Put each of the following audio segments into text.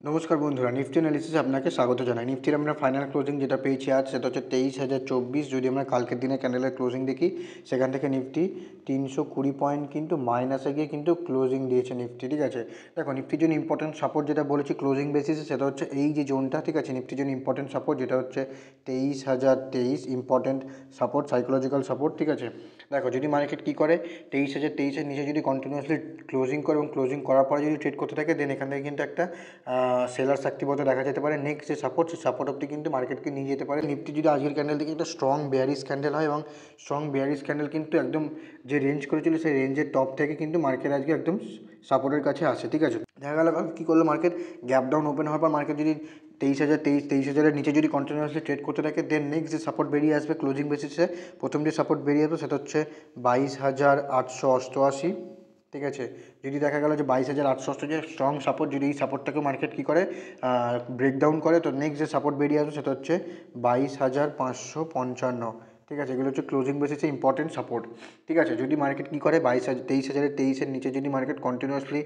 নমস্কার বন্ধুরা, Nifty analysis আপনাকে স্বাগত জানাই। নিফটির আমরা ফাইনাল ক্লোজিং যেটা পেয়েছি আজ, সেটা হচ্ছে 23,024। যদি আমরা কালকের দিনে ক্যান্ডেলের ক্লোজিং দেখি, সেখান থেকে নিফটি 320 পয়েন্ট কিন্তু মাইনাসে গিয়ে কিন্তু ক্লোজিং দিয়েছে নিফটি। ঠিক আছে, দেখো নিফটির জন্য ইম্পর্টেন্ট সাপোর্ট যেটা বলেছি ক্লোজিং বেসিসে, সেটা হচ্ছে এই যে জোনটা। ঠিক আছে, নিফটির জন্য ইম্পর্টেন্ট সাপোর্ট যেটা হচ্ছে 23,023, ইম্পর্টেন্ট সাপোর্ট, সাইকোলজিক্যাল সাপোর্ট। ঠিক আছে, দেখো যদি মার্কেট কী করে 23,023-এর নিচে যদি কন্টিনিউয়াসলি ক্লোজিং করে এবং ক্লোজিং করার পরে যদি ট্রেড করতে থাকে, দেন এখান থেকে কিন্তু একটা সেলার্স অ্যাক্টিভিটি দেখা যেতে পারে। নেক্সট যে সাপোর্ট, সেই সাপোর্ট অবধি কিন্তু মার্কেটকে নিয়ে যেতে পারে। নিফটি যদি আজকের ক্যান্ডেল থেকে একটা স্ট্রং বেয়ারিশ ক্যান্ডেল হয়, এবং স্ট্রং বেয়ারিশ ক্যান্ডেল কিন্তু একদম যে রেঞ্জ করেছিল সেই রেঞ্জের টপ থেকে কিন্তু মার্কেট আজকে একদম সাপোর্টের কাছে আসে। ঠিক আছে, দেখা গেল কী করলো মার্কেট, গ্যাপ ডাউন ওপেন হওয়ার পর মার্কেট যদি 23,000 নিচে যদি কন্টিনিউয়াসলি ট্রেড করতে থাকে, দেন নেক্সট যে সাপোর্ট বেরিয়ে আসবে ক্লোজিং বেসিসে, প্রথম যে সাপোর্ট বেরিয়ে আসবে সেটা হচ্ছে 22,888। ঠিক আছে, যদি দেখা গেল যে 22,800 যে স্ট্রং সাপোর্ট, যদি এই সাপোর্টটাকে মার্কেট কী করে ব্রেকডাউন করে, তো নেক্সট যে সাপোর্ট বেরিয়ে আসবে সেটা হচ্ছে 22,555। ঠিক আছে, এগুলো হচ্ছে ক্লোজিং বেসিসে ইম্পর্টেন্ট সাপোর্ট। ঠিক আছে, যদি মার্কেট কী করে 23,023-এর নিচে যদি মার্কেট কন্টিনিউয়াসলি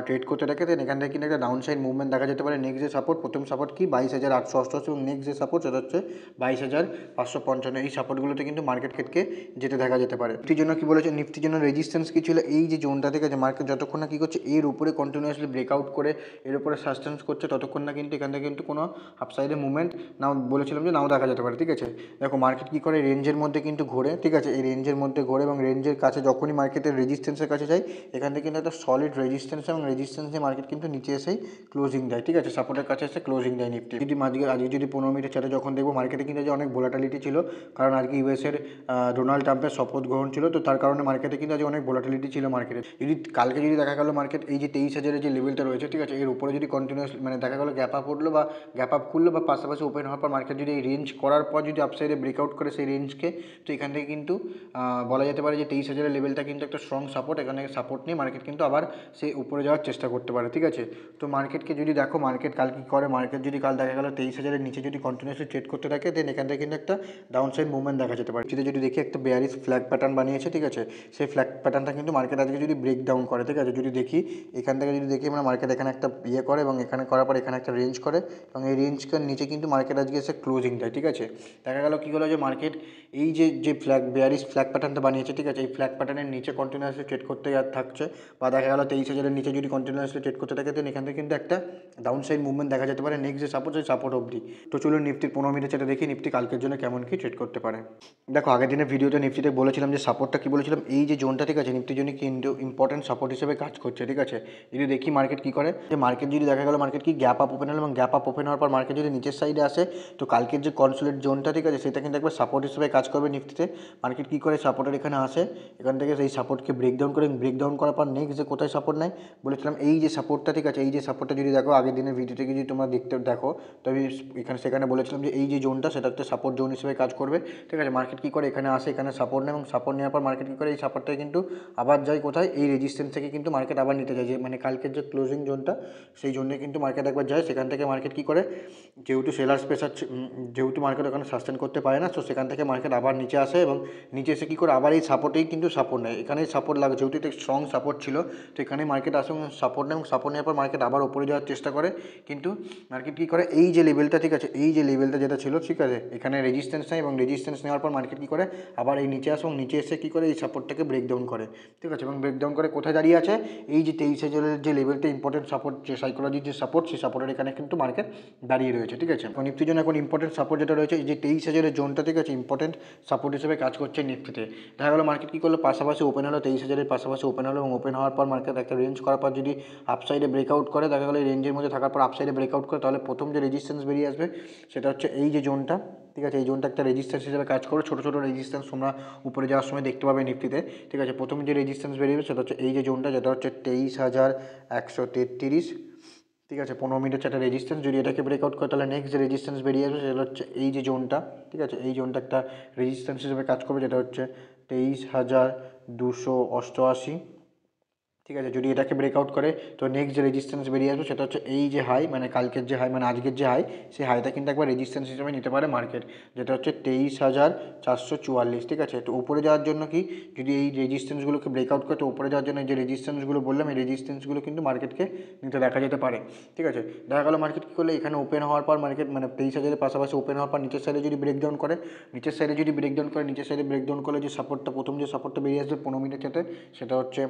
ট্রেড করতে থাকে, দেন এখান থেকে কিন্তু একটা ডাউন সাইড মুভমেন্ট দেখা যেতে পারে। নেক্সট যে সাপোর্ট, প্রথম সাপোর্ট কি 22,888, এবং নেক্সট যে সাপোর্ট সেটা হচ্ছে 22,555। এই সাপোর্টগুলোতে কিন্তু মার্কেটকে যেতে দেখা যেতে পারে। নিফটির জন্য কী বলেছে, নিফটির জন্য রেজিস্ট্যান্স কী ছিল, এই যে জোনটা। ঠিক আছে, মার্কেট যতক্ষণ না কী করছে এর উপরে কন্টিনিউয়াসলি ব্রেকআউট করে এর উপরে সাস্টেন্স করছে, ততক্ষণ না কিন্তু এখান থেকে কিন্তু কোনো আপসাইডে মুভমেন্ট নাও বলেছিলাম যে নাও দেখা যেতে পারে। ঠিক আছে, দেখো মার্কেট কী করে রেঞ্জের মধ্যে কিন্তু ঘোরে। ঠিক আছে, এই রেঞ্জের মধ্যে ঘোরে এবং রেঞ্জের কাছে যখনই মার্কেটের রেজিস্ট্যান্সের কাছে যায়, এখান থেকে কিন্তু একটা সলিড রেজিস্ট্যান্স, এবং রেজিস্ট্যান্সে মার্কেট কিন্তু নিচে এসেই ক্লোজিং দেয়। ঠিক আছে, সাপোর্টের কাছে এসে ক্লোজিং দেয় নিফটি। যদি আজকে যদি 15 মিনিটের চার্টে যখন দেখবো, মার্কেটে কিন্তু যে অনেক ভোলাটিলিটি ছিল, কারণ আজকে ইউএসের ডোনাল্ড ট্রাম্পের শপথ গ্রহণ ছিল, তো তার কারণে মার্কেটে কিন্তু আজ অনেক ভোলাটিলিটি ছিল মার্কেটে। যদি কালকে যদি দেখা গেল মার্কেট এই যে 23,000-এর যে লেভেলটা রয়েছে, ঠিক আছে, এর উপরে যদি কন্টিনিউয়াস মানে দেখা গেলো গ্যাপ আপ উঠলো বা গ্যাপ আপ খুললো, বা পাশাপাশি ওপেন হওয়ার পর মার্কেট যদি এই রেঞ্জ করার পর যদি আপসাইডে ব্রেকআউট করে সেই রেঞ্জকে, তো এখান থেকে কিন্তু বলা যেতে পারে যে 23,000-এর লেভেলটা কিন্তু একটা স্ট্রং সাপোর্ট। এখানে সাপোর্ট নিয়ে মার্কেট কিন্তু আবার সেই উপরে যাওয়ার চেষ্টা করতে পারে। ঠিক আছে, তো মার্কেটকে যদি দেখো মার্কেট কাল কী করে, মার্কেট যদি কাল দেখা গেলো 23,000-এর নিচে যদি কন্টিনিউয়াসলি ট্রেড করতে থাকে, দেন এখান থেকে কিন্তু একটা ডাউন সাইড মুভমেন্ট দেখা যেতে পারে। যদি দেখি একটা বেয়ারিশ ফ্ল্যাগ প্যাটার্ন বানিয়েছে। ঠিক আছে, সেই ফ্ল্যাগ প্যাটার্নটা কিন্তু মার্কেট আজকে যদি ব্রেক ডাউন করে, ঠিক আছে, যদি দেখি এখান থেকে যদি দেখি আমরা মার্কেট এখানে একটা করে এবং এখানে করার পর এখানে একটা রেঞ্জ করে, এবং এই রেঞ্জকে নিচে কিন্তু মার্কেট আজকে এসে ক্লোজিং দেয়। ঠিক আছে, দেখা গেল কী হলো যে মার্কেট এই যে বেয়ারিশ ফ্ল্যাগ প্যাটার্নটা বানিয়েছে, ঠিক আছে, এই ফ্ল্যাগ প্যাটার্নের নিচে কন্টিনিউয়াসলি ট্রেড করতে থাকছে, বা দেখা গেল 23,000-এর নিচে যদি কন্টিনিউয়াসলি ট্রেড করতে থাকে, দেন এখান থেকে কিন্তু একটা ডাউন সাইড মুভমেন্ট দেখা যেতে পারে। নেক্সট যে সাপোর্ট, সেই সাপোর্ট অবধি। তো চলুন নিফটির 15 মিনিট চার্টে দেখি নিফটি কালকের জন্য কেমন কি ট্রেড করতে পারে। দেখো আগের দিনের ভিডিওতে নিফটিতে বলেছিলাম যে সাপোর্টটা কী বলেছিলাম, এই যে জোনটা। ঠিক আছে, নিফটির জন্য কিন্তু ইম্পর্টেন্ট সাপোর্ট হিসেবে কাজ করছে। ঠিক আছে, যদি দেখি মার্কেট কী করে, যে মার্কেট যদি দেখা গেল মার্কেট কি গ্যাপ আপ ওপেন হলো, এবং গ্যাপ আপ ওপেন হওয়ার পর মার্কেট যদি নিচের সাইডে আসে, তো কালকের যে কনসোলিড জোনটা, ঠিক আছে, সেটা কিন্তু একবার সাপোর্ট হিসেবে কাজ করবে নিফটিতে। মার্কেট কী করে সাপোর্টের এখানে আসে, এখান থেকে সেই সাপোর্টকে ব্রেকডাউন করে, ব্রেকডাউন করার পর নেক্সট যে কোথায় সাপোর্ট নেয় বলেছিলাম, এই যে সাপোর্টটা। ঠিক আছে, এই যে সাপোর্টটা যদি দেখো আগের দিনের ভিডিওতে যদি তোমরা দেখো, তো আমি সেখানে বলেছিলাম যে এই যে জোনটা সেটা একটা সাপোর্ট জোন হিসেবে কাজ করবে। ঠিক আছে, মার্কেট কী করে এখানে আসে, এখানে সাপোর্ট নেয়, এবং সাপোর্ট নেওয়ার পর মার্কেট কী করে এই সাপোর্টটাকে কিন্তু আবার যায় কোথায়, এই রেজিস্ট্যান্স থেকে কিন্তু মার্কেট আবার নিতে যায়, যে মানে কালকের যে ক্লোজিং জোনটা, সেই জোনে কিন্তু মার্কেট একবার যায়। সেখান থেকে মার্কেট কী করে, যেহেতু সেলার্স প্রেসার, যেহেতু মার্কেট ওখানে সাস্টেন করতে পারে না, তো সেখান থেকে মার্কেট আবার নিচে আসে, এবং নিচে এসে কী করে আবার এই সাপোর্টেই কিন্তু সাপোর্ট নেয়। এখানেই সাপোর্ট লাগে, যেহেতু এটা স্ট্রং সাপোর্ট ছিল, তো এখানে মার্কেট আসে এবং সাপোর্ট নেয়, এবং সাপোর্ট নেওয়ার পর মার্কেট আবার উপরে যাওয়ার চেষ্টা করে। কিন্তু মার্কেট কী করে, এই যে লেভেলটা, ঠিক আছে, এই যে লেভেলটা যেটা ছিল, ঠিক আছে, এখানে রেজিস্ট্যান্স নেয়, এবং রেজিস্ট্যান্স নেওয়ার পর মার্কেট কী করে আবার এই নিচে আসে, এবং নিচে এসে কী করে এই সাপোর্টটাকে ব্রেকডাউন করে। ঠিক আছে, এবং ব্রেকডাউন করে কোথায় দাঁড়িয়ে আছে, এই যে 23,000-এর যে লেভেলটা ইম্পর্টেন্ট সাপোর্ট, যে সাইকোলজির যে সাপোর্ট, সেই সাপোর্টের এখানে কিন্তু মার্কেট দাঁড়িয়ে রয়েছে। ঠিক আছে, নিফটির জন্য এখন ইম্পর্টেন্ট সাপোর্ট যেটা রয়েছে, এই যে 23,000-এর জোনটা, ঠিক আছে, ইম্পর্টেন্ট সাপোর্ট হিসেবে কাজ করছে নিফটিতে। দেখা গেলো মার্কেট কী করলো, পাশাপাশি ওপেন হলো, 23,000-এর পাশাপাশি ওপেন হলো, এবং ওপেন হওয়ার পর মার্কেট একটা রেঞ্জ করার পর যদি আপসাইডে ব্রেকআউট করে, দেখা গেলো এই রেঞ্জের মধ্যে থাকার পর আপসাইডে ব্রেকআউট করে, তাহলে প্রথম যে রেজিস্ট্যান্স বেরিয়ে আসবে সেটা হচ্ছে এই যে জোনটা। ঠিক আছে, এই জোনটা একটা রেজিস্ট্যান্স হিসেবে কাজ করে, ছোটো ছোটো রেজিস্ট্যান্স তোমরা উপরে যাওয়ার সময় দেখতে পাবে নিফটিতে। ঠিক আছে, প্রথম যে রেজিস্ট্যান্স বেরিয়ে সেটা হচ্ছে এই যে জোনটা, যেটা হচ্ছে 23,133। ঠিক আছে, 15 মিনিটের একটা রেজিস্ট্যান্স, যদি এটাকে ব্রেকআউট করে তাহলে নেক্সট যে রেজিস্ট্যান্স বেরিয়ে আসবে সেটা হচ্ছে এই যে জোনটা। ঠিক আছে, এই জোনটা একটা রেজিস্ট্যান্স হিসেবে কাজ করবে, যেটা হচ্ছে 23,288। ঠিক আছে। যদি এটাকে ব্রেকআউট করে তো নেক্সট যে রেজিস্ট্যান্স বেরিয়ে আসবে সেটা হচ্ছে এই যে হাই, মানে কালকের যে হাই, মানে আজকের যে হাই, সেই হাইটা কিন্তু একবার রেজিস্ট্যান্স হিসেবে নিতে পারে মার্কেট, যেটা হচ্ছে 23,444। ঠিক আছে। তো উপরে যাওয়ার জন্য কি, যদি এই রেজিস্ট্যান্সগুলোকে ব্রেকআউট করে তো উপরে যাওয়ার জন্য এই যে রেজিস্ট্যান্সগুলো বললাম, এই রেজিস্ট্যান্সগুলো কিন্তু মার্কেটকে নিতে দেখা যেতে পারে। ঠিক আছে। দেখা গেলো মার্কেট কী করলে, এখানে ওপেন হওয়ার পর মার্কেট মানে 23,000-এর পাশাপাশি ওপেন হওয়ার পর নিচের সাইডে যদি ব্রেকডাউন করে, নিচের সাইডে ব্রেকডাউন করলে যে সাপোর্টটা, প্রথম যে সাপোর্টটা বেরিয়ে আসবে 15 মিনিট ক্ষেত্রে, সেটা হচ্ছে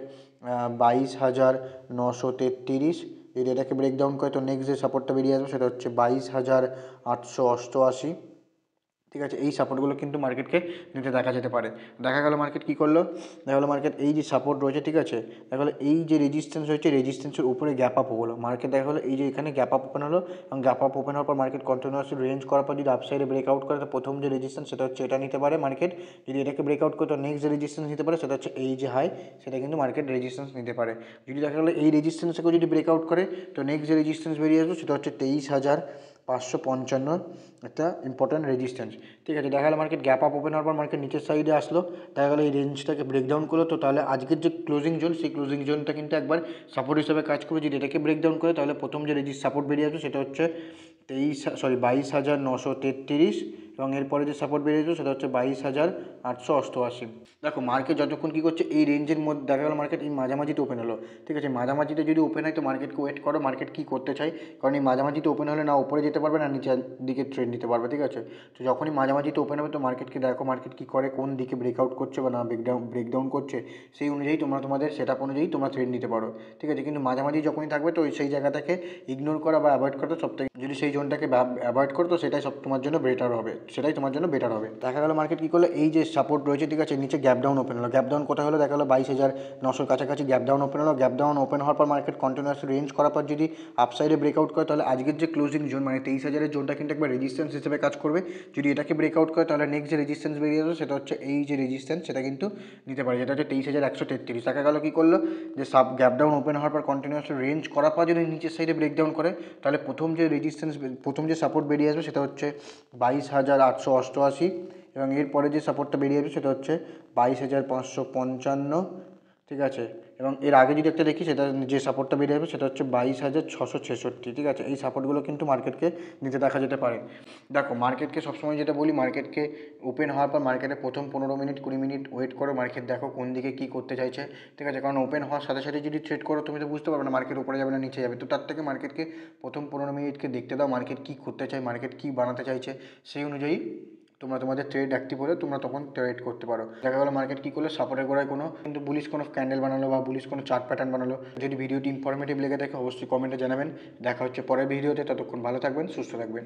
22,933। যদি এটাকে ব্রেকডাউন করে তো নেক্সট যে সাপোর্টটা বেরিয়ে আসবে সেটা হচ্ছে 22,888। ঠিক আছে। এই সাপোর্টগুলো কিন্তু মার্কেটকে নিতে দেখা যেতে পারে। দেখা গেল মার্কেট কী করলো, দেখা গেলো মার্কেট এই যে সাপোর্ট রয়েছে, ঠিক আছে, দেখা গেলো এই যে রেজিস্ট্যান্স রয়েছে, রেজিস্ট্যান্সের উপরে গ্যাপ আপ হলো মার্কেট, দেখা গেলো এই যে এখানে গ্যাপ আপ ওপেন হলো, এবং গ্যাপ আপ ওপেন হওয়ার পর মার্কেট কন্টিনিউয়াসলি রেঞ্জ করার পর যদি আপসাইডে ব্রেকআউট করে তো প্রথম যে রেজিস্ট্যান্স সেটা হচ্ছে এটা নিতে পারে মার্কেট। যদি এটাকে ব্রেকআউট করে তো নেক্সট যে রেজিস্ট্যান্স নিতে পারে সেটা হচ্ছে এই যে হাই, সেটা কিন্তু মার্কেট রেজিস্ট্যান্স নিতে পারে। যদি দেখা গেলো এই রেজিস্ট্যান্সটাকেও যদি ব্রেকআউট করে তো নেক্সট যে রেজিস্ট্যান্স বেরিয়ে আসবে সেটা হচ্ছে 23,555, একটা ইম্পর্ট্যান্ট রেজিস্ট্যান্স। ঠিক আছে। দেখা গেলো মার্কেট গ্যাপ আপ ওপেন হওয়ার পর মার্কেট নিচের সাইডে আসলো, দেখা গেলো এই রেঞ্জটাকে ব্রেকডাউন করলো, তো তাহলে আজকের যে ক্লোজিং জোন, সেই ক্লোজিং জোনটা কিন্তু একবার সাপোর্ট হিসেবে কাজ করবে। যদি এটাকে ব্রেকডাউন করে তাহলে প্রথম যে সাপোর্ট বেরিয়ে আসবে সেটা হচ্ছে 22,933, এবং এরপরে যে সাপোর্ট বেরিয়ে আসবে সেটা হচ্ছে 22,888। দেখো মার্কেট যতক্ষণ কী করছে এই রেঞ্জের মধ্যে, দেখা গেলো মার্কেট এই মাঝামাঝিতে ওপেন হলো। ঠিক আছে। মাঝামাঝিতে যদি ওপেন হয় তো মার্কেটকে ওয়েট করো, মার্কেট কী করতে চাই, কারণ এই মাঝামাঝিতে ওপেন হলে না উপরে যেতে পারবে না নিচের দিকে ট্রেন্ড নিতে পারবে। ঠিক আছে। তো যখনই মাঝামাঝিতে ওপেন হবে তো মার্কেটকে দেখো মার্কেট কী করে, কোন দিকে ব্রেকআউট করছে বা না ব্রেকডাউন করছে, সেই অনুযায়ী তোমরা তোমাদের সেট আপ অনুযায়ী তোমরা ট্রেড নিতে পারো। ঠিক আছে। কিন্তু মাঝামাঝি যখনই থাকবে তো সেই জায়গাটাকে ইগনোর করা বা অ্যাভয়েড করা সবথেকে, যদি সেই জোনটাকে অ্যাভয়েড করো তো সেটাই সব তোমার জন্য বেটার হবে, সেটাই তোমার জন্য বেটার হবে। দেখা গেলো মার্কেট কী করলো, এই যে সাপোর্ট রয়েছে, ঠিক আছে, নিচে গ্যাপ ডাউন ওপেন হলো, গ্যাপ ডাউন কোথায় হলো, দেখা গেলো 22,900 কাছাকাছি গ্যাপ ডাউন ওপেন হলো। গ্যাপ ডাউন ওপেন হওয়ার পর মার্কেট কন্টিনিউয়াসলি রেঞ্জ করার পর যদি আপসাইডে ব্রেকআউট করে তাহলে আজকের যে ক্লোজিং জোন মানে 23,000-এর জোনটা কিন্তু একবার রেজিস্ট্যান্স হিসেবে কাজ করবে। যদি এটাকে ব্রেকআউট করে তাহলে নেক্সট যে রেজিস্ট্যান্স বেরিয়ে আসবে সেটা হচ্ছে এই যে রেজিস্ট্যান্স, সেটা কিন্তু নিতে পারে, যেটা হচ্ছে 23,133। দেখা গেলো কী করলো, যে গ্যাপ ডাউন ওপেন হওয়ার পর কন্টিনিউয়াসলি রেঞ্জ করার পর যদি নিচের সাইডে ব্রেকডাউন করে তাহলে প্রথম যে রেজিস্ট্যান্স, প্রথম যে সাপোর্ট বেরিয়ে আসবে সেটা হচ্ছে 22,888, এবং এরপরে যে সাপোর্টটা বেরিয়ে আসবে সেটা হচ্ছে 22,555। ঠিক আছে। এবং এর আগে যদি একটা দেখি, সেটা যে সাপোর্টটা বেরিয়ে আসবে সেটা হচ্ছে 22,666। ঠিক আছে। এই সাপোর্টগুলো কিন্তু মার্কেটকে নিতে দেখা যেতে পারে। দেখো মার্কেটকে সবসময় যেটা বলি, মার্কেটকে ওপেন হওয়ার পর মার্কেটে প্রথম 15 মিনিট 20 মিনিট ওয়েট করো, মার্কেট দেখো কোন দিকে কী করতে চাইছে। ঠিক আছে। কারণ ওপেন হওয়ার সাথে সাথে যদি ট্রেড করো তুমি তো বুঝতে পারবে না মার্কেট উপরে যাবে না নিচে যাবে, তো তার থেকে মার্কেটকে প্রথম 15 মিনিটকে দেখতে দাও, মার্কেট কী করতে চায়, মার্কেট কী বানাতে চাইছে, সেই অনুযায়ী তোমরা তোমাদের ট্রেড অ্যাক্টিভ হলে তোমরা তখন ট্রেড করতে পারো। দেখা গেলো মার্কেট কী করলো, সাপোর্টের গোড়ায় কোনো কিন্তু বুলিশ কোনো ক্যান্ডেল বানালো বা বুলিশ কোনো চার্ট প্যাটার্ন বানালো। যদি ভিডিওটি ইনফরমেটিভ লেগে থাকে অবশ্যই কমেন্টে জানাবেন। দেখা হচ্ছে পরের ভিডিওতে, ততক্ষণ ভালো থাকবেন, সুস্থ থাকবেন।